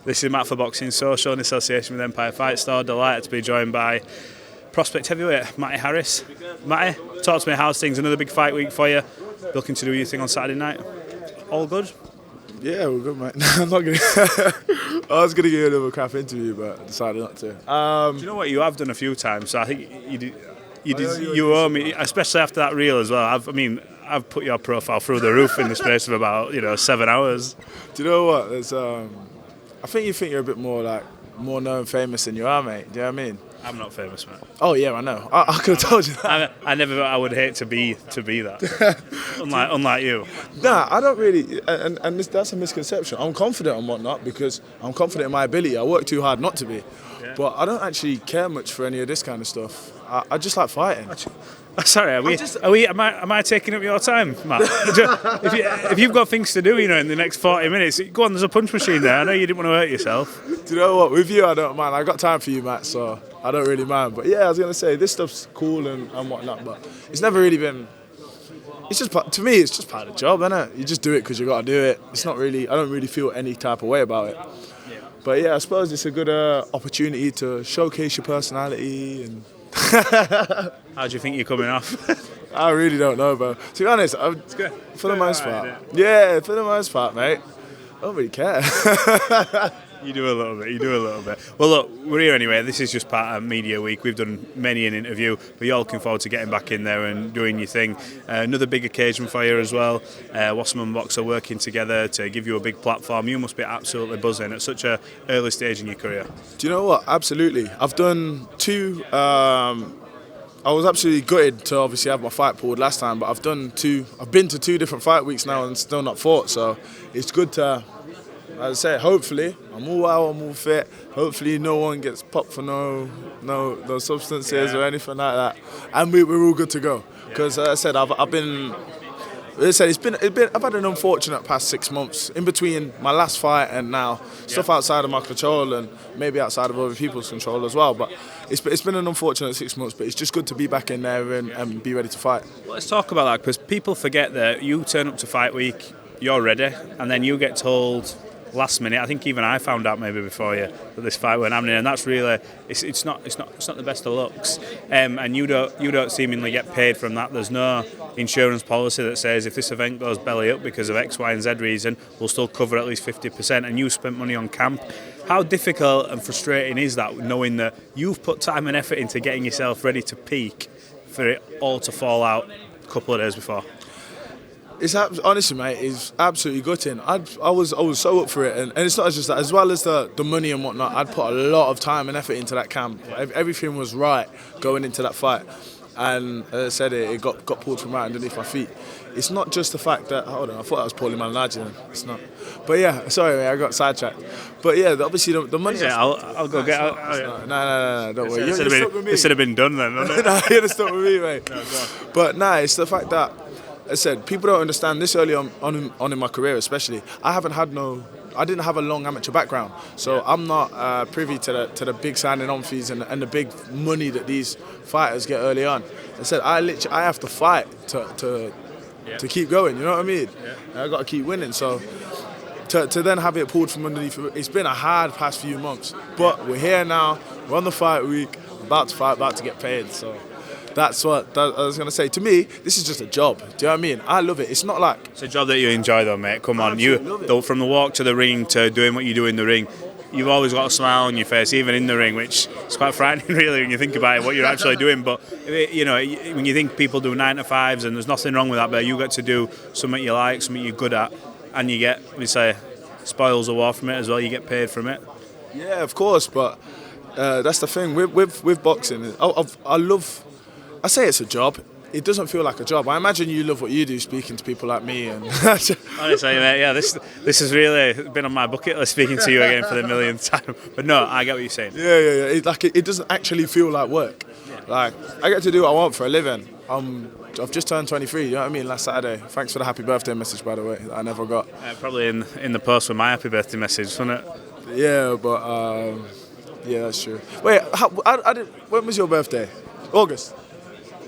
This is Matt for Boxing Social in association with Empire Fight Store. Delighted to be joined by prospect heavyweight Matty Harris. Matty, talk to me, how's things? Another big fight week for you. Looking to do your thing on Saturday night? All good? Yeah, we're good, mate. I'm not gonna. I was gonna give you another crap interview, but I decided not to. Do you know what? You have done a few times, so I think you owe me, especially after that reel as well. I've put your profile through the roof in the space of about 7 hours. Do you know what? There's, I think you think you're a bit more known, famous than you are, mate. Do you know what I mean? I'm not famous, mate. Oh yeah, I know. I could have told you that. I would hate to be that. unlike you. Nah, I don't really, and that's a misconception. I'm confident and whatnot because I'm confident in my ability. I work too hard not to be, but I don't actually care much for any of this kind of stuff. I just like fighting. Sorry, am I taking up your time, Matt? if you've got things to do, in the next 40 minutes, go on. There's a punch machine there. I know you didn't want to hurt yourself. Do you know what? With you, I don't mind. I got time for you, Matt. So I don't really mind. But yeah, I was gonna say this stuff's cool and whatnot, but it's never really been. It's just to me, it's just part of the job, isn't it? You just do it because you got to do it. It's not really. I don't really feel any type of way about it. But yeah, I suppose it's a good opportunity to showcase your personality and. How do you think you're coming off? I really don't know, bro. To be honest, for the most part. Yeah, for the most part, mate. I don't really care. You do a little bit. Well, look, we're here anyway. This is just part of Media Week. We've done many an interview, but you're looking forward to getting back in there and doing your thing. Another big occasion for you as well. Wasserman and Boxer working together to give you a big platform. You must be absolutely buzzing at such an early stage in your career. Do you know what? Absolutely. I've done two. I was absolutely gutted to obviously have my fight pulled last time, but I've been to 2 different fight weeks now and still not fought. So it's good to. As I say, hopefully, I'm all well, I'm all fit. Hopefully no one gets popped for no substances or anything like that. And we're all good to go. Because as I said, I've had an unfortunate past 6 months in between my last fight and now. Stuff outside of my control and maybe outside of other people's control as well. But it's been an unfortunate 6 months, but it's just good to be back in there and be ready to fight. Let's talk about that, because people forget that you turn up to fight week, you're ready, and then you get told last minute. I think even I found out maybe before you that this fight weren't happening, and that's really it's not the best of looks. And you don't seemingly get paid from that. There's no insurance policy that says if this event goes belly up because of X, Y, and Z reason, we'll still cover at least 50%. And you spent money on camp. How difficult and frustrating is that, knowing that you've put time and effort into getting yourself ready to peak, for it all to fall out a couple of days before? It's honestly, mate, it's absolutely gutting. I was so up for it, and it's not just that. As well as the money and whatnot, I'd put a lot of time and effort into that camp. Everything was right going into that fight, and as I said, it got pulled from right underneath my feet. It's not just the fact that, hold on, I thought I was Paulie Malignaggi. It's not. But yeah, sorry, mate, I got sidetracked. But yeah, obviously the money. Yeah, I'll go get out. No, don't worry. This should have been done then, wouldn't it? No, you're gonna stop with me, mate. No, but nah, it's the fact that. As I said, people don't understand this early on in my career, especially. I didn't have a long amateur background, so I'm not privy to the big signing on fees and the big money that these fighters get early on. As I said, I have to fight to keep going. You know what I mean? Yeah. I got to keep winning. So to then have it pulled from underneath, it's been a hard past few months. But we're here now. We're on the fight week. About to fight, about to get paid. So. That's what I was going to say. To me, this is just a job. Do you know what I mean? I love it. It's not like... It's a job that you enjoy though, mate. Come on. From the walk to the ring to doing what you do in the ring, you've always got a smile on your face, even in the ring, which is quite frightening really when you think about it, what you're actually doing. But, when you think people do 9 to 5s, and there's nothing wrong with that, but you get to do something you like, something you're good at, and you get, we say, spoils of war from it as well. You get paid from it. Yeah, of course, but that's the thing. With boxing, I say it's a job. It doesn't feel like a job. I imagine you love what you do, speaking to people like me. And honestly, mate, yeah, this has really been on my bucket list, speaking to you again for the millionth time. But no, I get what you're saying. Yeah. It doesn't actually feel like work. Like, I get to do what I want for a living. I've just turned 23. You know what I mean? Last Saturday. Thanks for the happy birthday message, by the way. That I never got. Probably in the post with my happy birthday message, wasn't it? Yeah, but yeah, that's true. Wait, when was your birthday? August.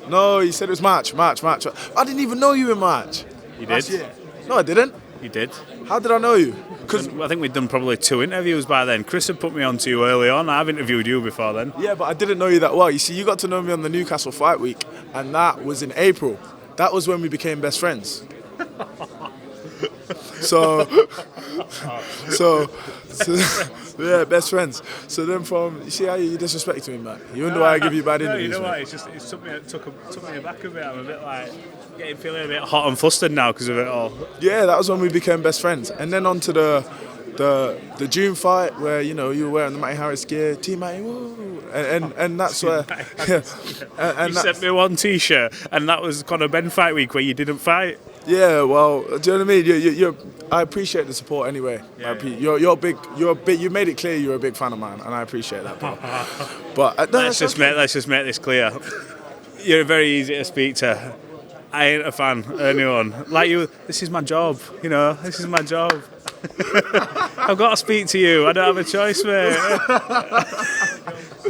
No, you said it was March. I didn't even know you were in March. You did? No, I didn't. You did. How did I know you? Because I think we'd done probably 2 interviews by then. Chris had put me on to you early on. I've interviewed you before then. Yeah, but I didn't know you that well. You see, you got to know me on the Newcastle Fight Week, and that was in April. That was when we became best friends. So yeah, best friends. So then you see how you disrespect me, man. You wonder why I give you bad interviews. No, you know what? It took me aback a bit. I'm a bit like feeling a bit hot and flustered now because of it all. Yeah, that was when we became best friends. And then on to the June fight where you were wearing the Matty Harris gear, Team Matty, woo, and that's where. Yeah, and you sent me one T-shirt, and that was Conor-Benn fight week where you didn't fight. Yeah, well, do you know what I mean? I appreciate the support anyway. Yeah. You're big. You made it clear you're a big fan of mine, and I appreciate that, bro. But let's just make this clear. You're very easy to speak to. I ain't a fan of anyone like you. This is my job, This is my job. I've got to speak to you. I don't have a choice, mate.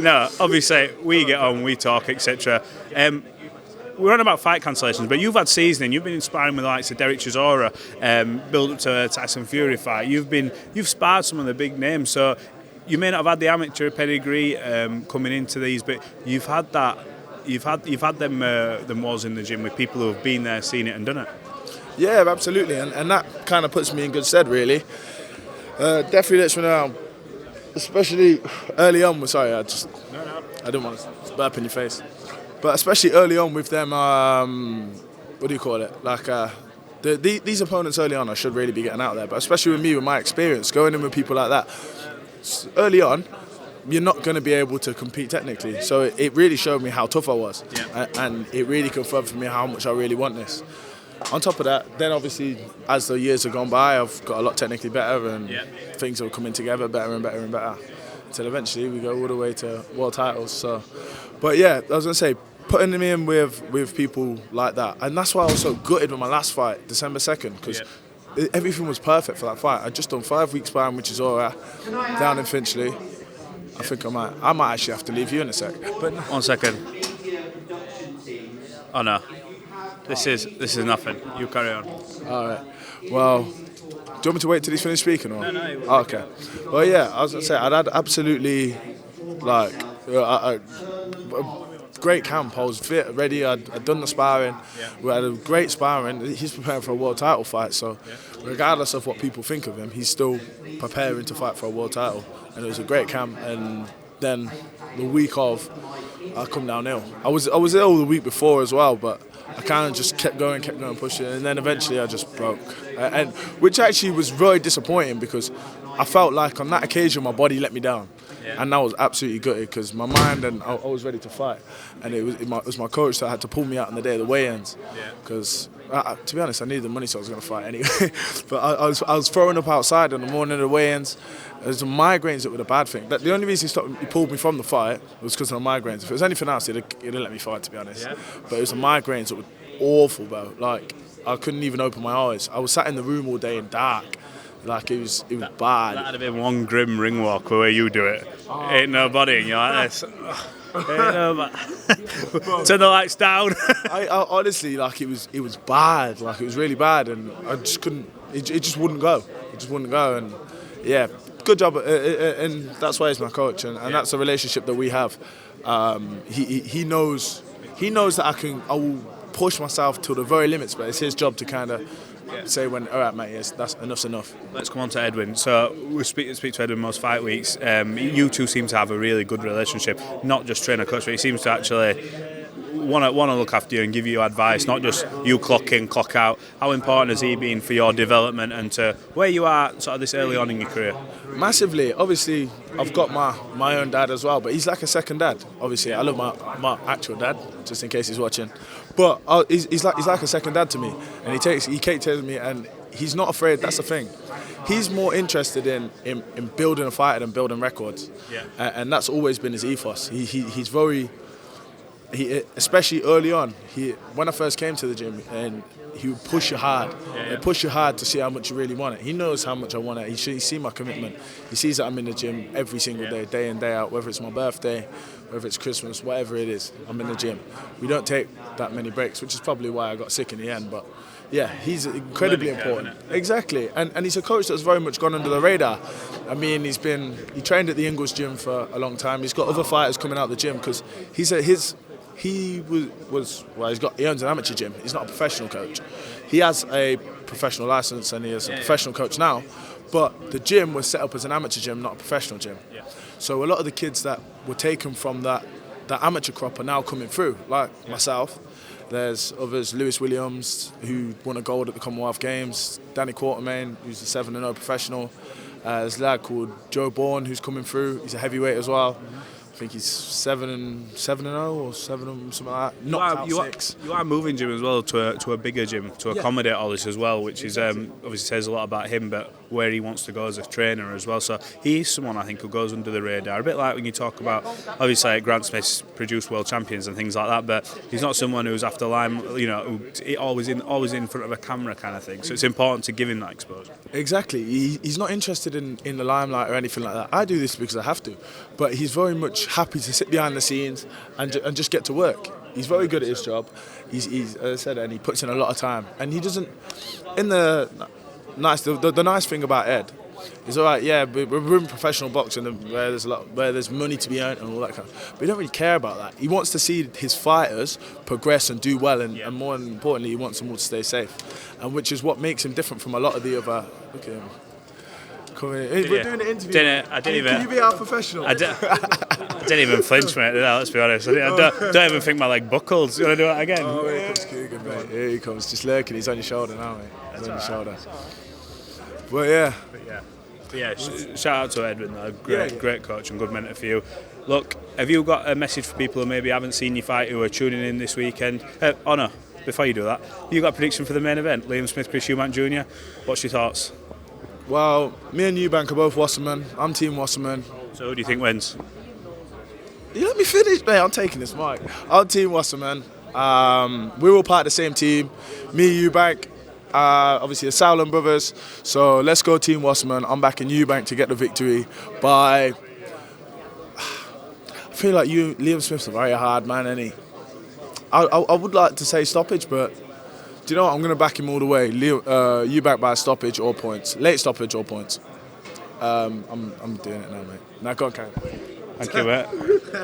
No, obviously we get on, we talk, etc. We're on about fight cancellations, but you've had seasoning. You've been inspiring with the likes of Sparring Chisora, build up to a Tyson Fury fight. You've sparred some of the big names, so you may not have had the amateur pedigree coming into these, but you've had that. You've had them wars in the gym with people who have been there, seen it, and done it. Yeah, absolutely, and that kind of puts me in good stead, really. Definitely lets me know, especially early on. Sorry, I didn't want to burp in your face. But especially early on with them, what do you call it? Like these opponents early on, I should really be getting out there. But especially with me, with my experience, going in with people like that, early on, you're not going to be able to compete technically. So it really showed me how tough I was. Yeah. And it really confirmed for me how much I really want this. On top of that, then obviously, as the years have gone by, I've got a lot technically better and things are coming together better and better and better. Until eventually we go all the way to world titles. So, but yeah, I was going to say, putting me in with people like that. And that's why I was so gutted with my last fight, December 2nd, because everything was perfect for that fight. I'd just done 5 weeks sparring, which is all right, down in Finchley. I think I might actually have to leave you in a sec. But 1 second. Oh no. This is nothing. You carry on. All right. Well, do you want me to wait till he's finished speaking? Or? No. Oh, okay. Well, yeah, I was going to say, I'd had absolutely, a great camp. I was fit, ready. I'd done the sparring. Yeah. We had a great sparring. He's preparing for a world title fight, so regardless of what people think of him, he's still preparing to fight for a world title. And it was a great camp. And then the week of, I come down ill. I was ill the week before as well, but I kind of just kept going, pushing, and then eventually I just broke. And which actually was very disappointing because I felt like on that occasion my body let me down. Yeah. And that was absolutely gutted because my mind and I was ready to fight. And it was my coach that had to pull me out on the day of the weigh-ins. Because, to be honest, I needed the money so I was going to fight anyway. But I was throwing up outside on the morning of the weigh-ins. It was the migraines that were the bad thing. The only reason he pulled me from the fight was because of the migraines. If it was anything else, he'd let me fight, to be honest. Yeah. But it was the migraines that were awful, bro. Like, I couldn't even open my eyes. I was sat in the room all day in dark. Like, it was bad. That'd have been one grim ring walk the way you do it. Ain't nobody, and you're like this. Ain't nobody. Turn the lights down. I honestly, like, it was bad. Like, it was really bad, and I just couldn't. It just wouldn't go. It just wouldn't go, and yeah, good job. And that's why he's my coach, and that's the relationship that we have. He knows that I will push myself to the very limits, but it's his job to kind of say when, all right, mate, yes, that's enough's enough. Let's come on to Edwin. So we speak to Edwin most fight weeks. You two seem to have a really good relationship, not just trainer-coach, but he seems to actually want to look after you and give you advice, not just you clock in, clock out. How important has he been for your development and to where you are sort of this early on in your career? Massively. Obviously, I've got my own dad as well, but he's like a second dad. Obviously, I love my actual dad, just in case he's watching. But he's like a second dad to me, and he takes care of me, and he's not afraid. That's the thing. He's more interested in building a fighter than building records, and that's always been his ethos. He's very. Especially early on, when I first came to the gym, and he would push you hard. He'd push you hard to see how much you really want it. He knows how much I want it. He sees my commitment. He sees that I'm in the gym every single day in, day out, whether it's my birthday, whether it's Christmas, whatever it is, I'm in the gym. We don't take that many breaks, which is probably why I got sick in the end, but Yeah, he's incredibly important. Curve, Exactly, and he's a coach that's very much gone under the radar. I mean, he trained at the Ingles gym for a long time. He's got other fighters coming out of the gym because he owns an amateur gym. He's not a professional coach. He has a professional license and he is a professional coach now, but the gym was set up as an amateur gym, not a professional gym. Yeah. So a lot of the kids that were taken from that amateur crop are now coming through, like myself. There's others, Lewis Williams, who won a gold at the Commonwealth Games, Danny Quartermain, who's a 7-0 professional. There's a lad called Joe Bourne, who's coming through. He's a heavyweight as well. I think he's 7-0 or 7 something like that. Knocked out 6. You are moving gym as well to a bigger gym to accommodate all this as well, which is obviously says a lot about him, but where he wants to go as a trainer as well. So he's someone I think who goes under the radar. A bit like when you talk about, obviously Grant Smith's produced world champions and things like that, but he's not someone who's after always in front of a camera kind of thing. So it's important to give him that exposure. Exactly. He's not interested in the limelight or anything like that. I do this because I have to, but he's very much happy to sit behind the scenes and just get to work. He's very good at his job. He's as I said, and he puts in a lot of time. And he doesn't. The nice thing about Ed is, all right, yeah, we're in professional boxing where there's money to be earned and all that kind of. But he don't really care about that. He wants to see his fighters progress and do well, and more importantly, he wants them all to stay safe, and which is what makes him different from a lot of the other. Look at him. We're doing an interview. Can you be our professional? I didn't even flinch, mate. Let's be honest. I don't even think my leg buckled. You want to do it again? Oh, here comes Keegan, mate. Here he comes, just lurking. He's on your shoulder now, mate. He's on your shoulder. But yeah. Shout out to Edwin, though. Great coach and good mentor for you. Look, have you got a message for people who maybe haven't seen you fight, who are tuning in this weekend? No, before you do that, you got a prediction for the main event? Liam Smith, Chris Eubank Jr. What's your thoughts? Well, me and Eubank are both Wasserman. I'm Team Wasserman. So who do you think wins? You let me finish, mate. I'm taking this mic. I'm Team Wasserman. We're all part of the same team. Me, Eubank, obviously the Sauerland brothers. So let's go Team Wasserman. I'm backing Eubank to get the victory by... I feel like Liam Smith's a very hard man, isn't he? I would like to say stoppage, but... Do you know what? I'm going to back him all the way. Eubank by stoppage or points. Late stoppage or points. I'm doing it now, mate. Now go on, Karen. Thank you, mate.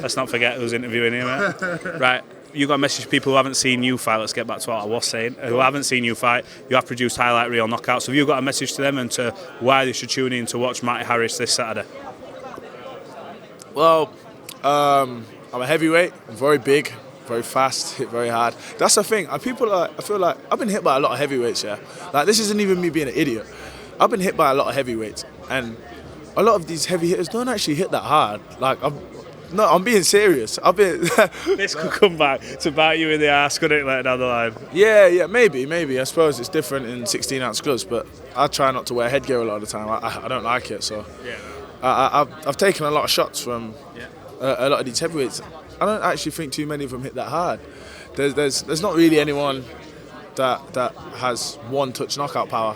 Let's not forget who's interviewing here, mate. Right, you got a message to people who haven't seen you fight. Let's get back to what I was saying. Who haven't seen you fight, you have produced highlight reel knockouts. So have you got a message to them and to why they should tune in to watch Matty Harris this Saturday? Well, I'm a heavyweight. I'm very big. Very fast, hit very hard. That's the thing. I feel like I've been hit by a lot of heavyweights. Yeah, like this isn't even me being an idiot. I've been hit by a lot of heavyweights, and a lot of these heavy hitters don't actually hit that hard. Like I'm being serious. This could come back to bite you in the ass, couldn't it, later down the line? Yeah, maybe. I suppose it's different in 16-ounce gloves, but I try not to wear headgear a lot of the time. I don't like it, so I've taken a lot of shots from a lot of these heavyweights. I don't actually think too many of them hit that hard. There's not really anyone that has one-touch knockout power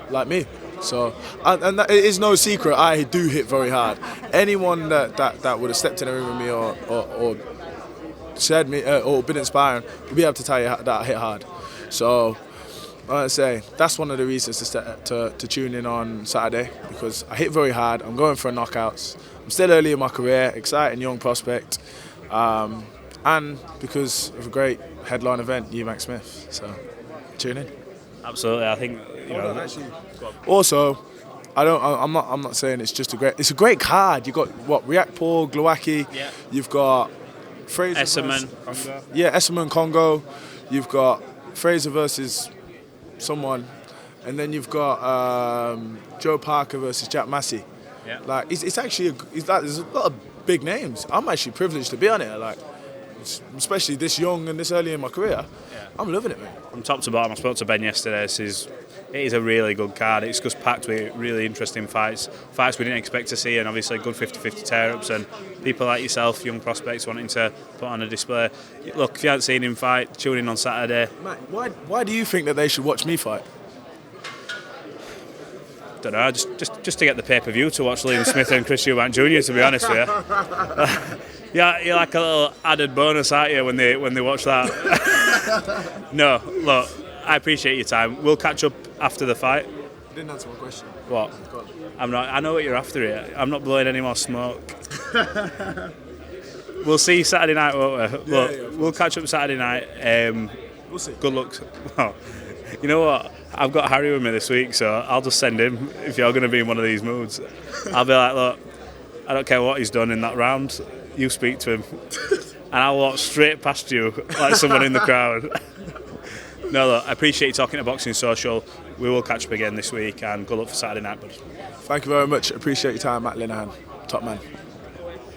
like me. So, and that, it is no secret, I do hit very hard. Anyone that would have stepped in the ring with me or said me or been inspiring would be able to tell you that I hit hard. So, I say that's one of the reasons to tune in on Saturday, because I hit very hard. I'm going for knockouts. I'm still early in my career, exciting young prospect, and because of a great headline event, Eubank Smith. So, tune in. Absolutely, I think. Also, I'm not saying it's just it's a great card. You've got Riak Paul, Glowacki. Yeah. You've got Fraser. Esserman Congo. You've got Fraser versus someone, and then you've got Joe Parker versus Jack Massey. Yeah. Like it's actually there's a lot of big names. I'm actually privileged to be on it. Like, especially this young and this early in my career. Yeah. I'm loving it, man. From top to bottom, I spoke to Ben yesterday. It is a really good card. It's just packed with really interesting fights we didn't expect to see, and obviously good 50-50 tear-ups, and people like yourself, young prospects, wanting to put on a display. Look, if you haven't seen him fight, tune in on Saturday. Matt, why do you think that they should watch me fight? Don't know, just to get the pay-per-view to watch Liam Smith and Chris Eubank Jr, to be honest with you. Yeah, you're like a little added bonus, aren't you, when they watch that? No, look, I appreciate your time. We'll catch up after the fight. You didn't answer my question. What? I'm not. I know what you're after here. I'm not blowing any more smoke. We'll see Saturday night, won't we? Look, we'll catch up Saturday night. We'll see. Good luck. Well, you know what? I've got Harry with me this week, so I'll just send him if you're going to be in one of these moods. I'll be like, look, I don't care what he's done in that round. You speak to him, and I'll walk straight past you like someone in the crowd. No, look, I appreciate you talking to Boxing Social. We will catch up again this week, and good luck for Saturday night, bud. Thank you very much. Appreciate your time, Matt Lenihan. Top man.